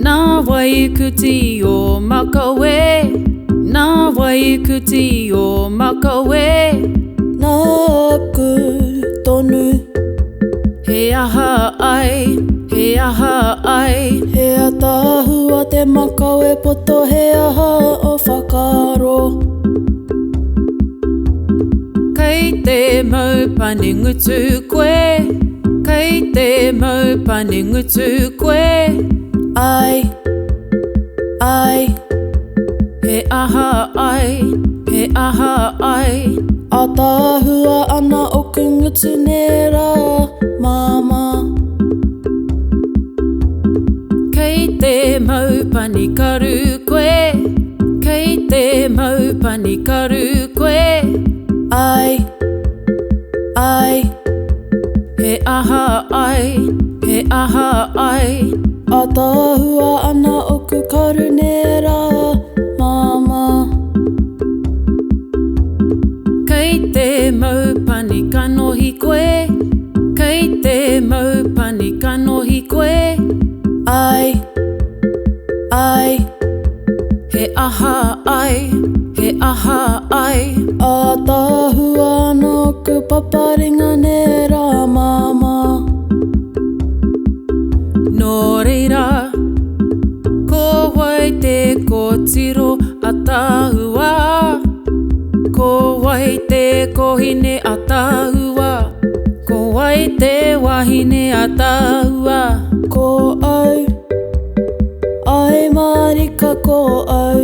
Nā waikuti o Makawe, nā waikuti o Makawe. Nā aku tonu, He aha ai, he aha ai. he atahua te Makawe poto, he aha o whakaro. Kei te maupani ngutu koe, kei te maupani ngutu koe. Ai, ai, He aha ai, he aha ai. atahua ana o ku ngutu nera, mama. Kei te maupani karu koe, kei te maupani karu koe. Ai, ai, He aha ai, he aha ai. atahua ana o ku karu nera, mama. Kei te maupani kanohi koe, kei te maupani kanohi koe. Ai, ai, He aha ai, he aha ai. atahua ana o ku paparinga nera, mama. Nō reira, ko wai te kōtiro atahua, ko wai te kohine atahua, ko wai te wahine atahua. Ko au, ai marika ko au.